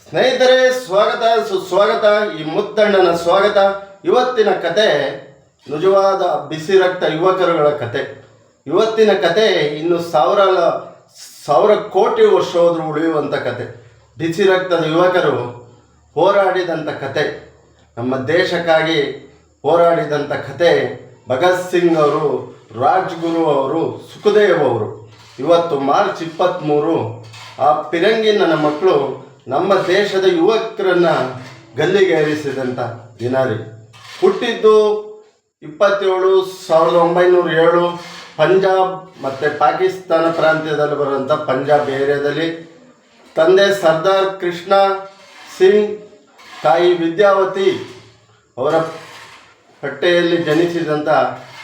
ಸ್ನೇಹಿತರೆ, ಸ್ವಾಗತ ಸುಸ್ವಾಗತ. ಈ ಮುದ್ದಣ್ಣನ ಸ್ವಾಗತ. ಇವತ್ತಿನ ಕತೆ ನಿಜವಾದ ಬಿಸಿ ರಕ್ತ ಯುವಕರುಗಳ ಕತೆ. ಇವತ್ತಿನ ಕತೆ ಇನ್ನು ಸಾವಿರ ಕೋಟಿ ವರ್ಷ ಹೋದರೂ ಉಳಿಯುವಂಥ ಕತೆ. ಬಿಸಿ ರಕ್ತದ ಯುವಕರು ಹೋರಾಡಿದಂಥ ಕತೆ, ನಮ್ಮ ದೇಶಕ್ಕಾಗಿ ಹೋರಾಡಿದಂಥ ಕತೆ. ಭಗತ್ ಸಿಂಗ್ ಅವರು, ರಾಜ್ಗುರು ಅವರು, ಸುಖದೇವ್ ಅವರು. ಇವತ್ತು ಮಾರ್ಚ್ 23 ಆ ಪಿರಂಗಿ ನನ್ನ ಮಕ್ಕಳು ನಮ್ಮ ದೇಶದ ಯುವಕರನ್ನು ಗಲ್ಲಿಗೇರಿಸಿದಂಥ ದಿನ ರೀ. ಹುಟ್ಟಿದ್ದು 27/1907 ಪಂಜಾಬ್ ಮತ್ತು ಪಾಕಿಸ್ತಾನ ಪ್ರಾಂತ್ಯದಲ್ಲಿ ಬರುವಂಥ ಪಂಜಾಬ್ ಏರಿಯಾದಲ್ಲಿ. ತಂದೆ ಸರ್ದಾರ್ ಕೃಷ್ಣ ಸಿಂಗ್, ತಾಯಿ ವಿದ್ಯಾವತಿ. ಅವರ ಹೊಟ್ಟೆಯಲ್ಲಿ ಜನಿಸಿದಂಥ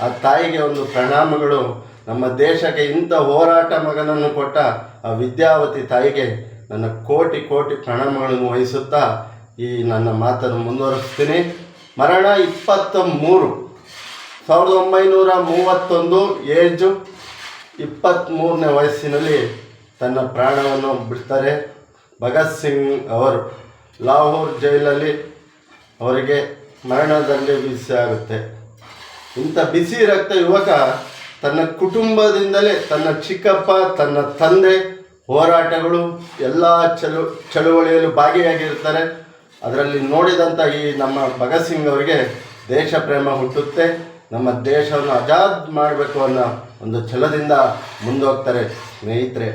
ಆ ತಾಯಿಗೆ ಒಂದು ಪ್ರಣಾಮಗಳು. ನಮ್ಮ ದೇಶಕ್ಕೆ ಇಂಥ ಹೋರಾಟ ಮಗನನ್ನು ಕೊಟ್ಟ ಆ ವಿದ್ಯಾವತಿ ತಾಯಿಗೆ ನನ್ನ ಕೋಟಿ ಕೋಟಿ ಪ್ರಣಾಮಗಳನ್ನು ವಹಿಸುತ್ತಾ ಈ ನನ್ನ ಮಾತನ್ನು ಮುಂದುವರಿಸ್ತೀನಿ. ಮರಣ 23, 1931, ಏಜು 23ನೇ ವಯಸ್ಸಿನಲ್ಲಿ ತನ್ನ ಪ್ರಾಣವನ್ನು ಬಿಡ್ತಾರೆ. ಭಗತ್ ಸಿಂಗ್ ಅವರು ಲಾಹೋರ್ ಜೈಲಲ್ಲಿ ಅವರಿಗೆ ಮರಣದಲ್ಲಿ ಬಿಸಿ ಆಗುತ್ತೆ. ಇಂಥ ಬಿಸಿ ರಕ್ತ ಯುವಕ ತನ್ನ ಕುಟುಂಬದಿಂದಲೇ, ತನ್ನ ಚಿಕ್ಕಪ್ಪ, ತನ್ನ ತಂದೆ ಹೋರಾಟಗಳು ಎಲ್ಲ ಚಳುವಳಿಯಲ್ಲೂ ಭಾಗಿಯಾಗಿರ್ತಾರೆ. ಅದರಲ್ಲಿ ನೋಡಿದಂಥ ಈ ನಮ್ಮ ಭಗತ್ ಸಿಂಗ್ ಅವರಿಗೆ ದೇಶ ಪ್ರೇಮ ಹುಟ್ಟುತ್ತೆ. ನಮ್ಮ ದೇಶವನ್ನು ಆಜಾದ್ ಮಾಡಬೇಕು ಅನ್ನೋ ಒಂದು ಛಲದಿಂದ ಮುಂದೋಗ್ತಾರೆ. ಸ್ನೇಹಿತರೆ,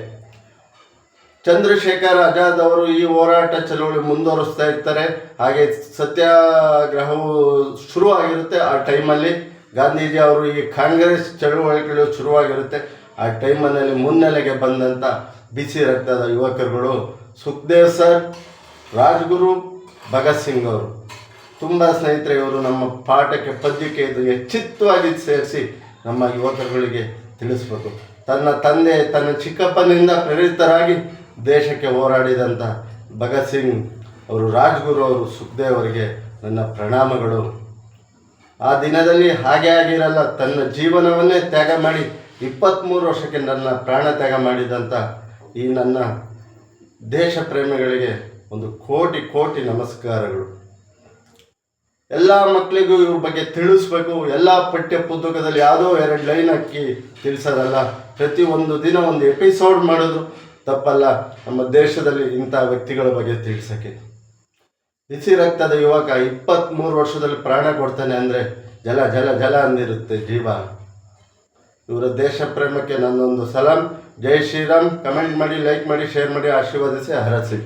ಚಂದ್ರಶೇಖರ್ ಆಜಾದ್ ಅವರು ಈ ಹೋರಾಟ ಚಳುವಳಿ ಮುಂದುವರಿಸ್ತಾ ಇರ್ತಾರೆ. ಹಾಗೆ ಸತ್ಯಾಗ್ರಹವು ಶುರುವಾಗಿರುತ್ತೆ. ಆ ಟೈಮಲ್ಲಿ ಗಾಂಧೀಜಿ ಅವರು ಈ ಕಾಂಗ್ರೆಸ್ ಚಳುವಳಿಗಳು ಶುರುವಾಗಿರುತ್ತೆ. ಆ ಟೈಮಲ್ಲಿ ಮುನ್ನೆಲೆಗೆ ಬಂದಂಥ ಬಿಸಿ ರಕ್ತದ ಯುವಕರುಗಳು ಸುಖದೇವ್ ಸರ್, ರಾಜ್ಗುರು, ಭಗತ್ ಸಿಂಗ್ ಅವರು. ತುಂಬ ಸ್ನೇಹಿತರೆ, ಇವರು ನಮ್ಮ ಪಾಠಕ್ಕೆ ಪದ್ಯಕ್ಕೆ ಇದು ಎಚ್ಚಿತ್ತವಾಗಿ ಸೇರಿಸಿ ನಮ್ಮ ಯುವಕರುಗಳಿಗೆ ತಿಳಿಸ್ಬೇಕು. ತನ್ನ ತಂದೆ, ತನ್ನ ಚಿಕ್ಕಪ್ಪನಿಂದ ಪ್ರೇರಿತರಾಗಿ ದೇಶಕ್ಕೆ ಹೋರಾಡಿದಂಥ ಭಗತ್ ಸಿಂಗ್ ಅವರು, ರಾಜ್ಗುರು ಅವರು, ಸುಖದೇವ್ ಅವರಿಗೆ ನನ್ನ ಪ್ರಣಾಮಗಳು. ಆ ದಿನದಲ್ಲಿ ಹಾಗೆ ಆಗಿರಲ್ಲ, ತನ್ನ ಜೀವನವನ್ನೇ ತ್ಯಾಗ ಮಾಡಿ 23 ವರ್ಷಕ್ಕೆ ನನ್ನ ಪ್ರಾಣ ತ್ಯಾಗ ಮಾಡಿದಂಥ ಈ ನನ್ನ ದೇಶ ಪ್ರೇಮಿಗಳಿಗೆ ಒಂದು ಕೋಟಿ ಕೋಟಿ ನಮಸ್ಕಾರಗಳು. ಎಲ್ಲ ಮಕ್ಕಳಿಗೂ ಇವ್ರ ಬಗ್ಗೆ ತಿಳಿಸ್ಬೇಕು. ಎಲ್ಲ ಪಠ್ಯ ಪುಸ್ತಕದಲ್ಲಿ ಯಾವುದೋ 2 ಲೈನ್ ಹಾಕಿ ತಿಳಿಸೋದಲ್ಲ. ಪ್ರತಿಯೊಂದು ದಿನ ಒಂದು ಎಪಿಸೋಡ್ ಮಾಡೋದು ತಪ್ಪಲ್ಲ. ನಮ್ಮ ದೇಶದಲ್ಲಿ ಇಂಥ ವ್ಯಕ್ತಿಗಳ ಬಗ್ಗೆ ತಿಳಿಸೋಕ್ಕೆ. ಬಿಸಿ ರಕ್ತದ ಯುವಕ 23 ವರ್ಷದಲ್ಲಿ ಪ್ರಾಣ ಕೊಡ್ತಾನೆ ಅಂದರೆ ಜಲ ಜಲ ಜಲ ಅಂದಿರುತ್ತೆ ಜೀವ. ಇವರ ದೇಶ ಪ್ರೇಮಕ್ಕೆ ನನ್ನೊಂದು ಸಲಾಂ. ಜೈ ಶ್ರೀರಾಮ್. ಕಮೆಂಟ್ ಮಾಡಿ, ಲೈಕ್ ಮಾಡಿ, ಶೇರ್ ಮಾಡಿ, ಆಶೀರ್ವದಿಸಿ, ಹರಸಿ.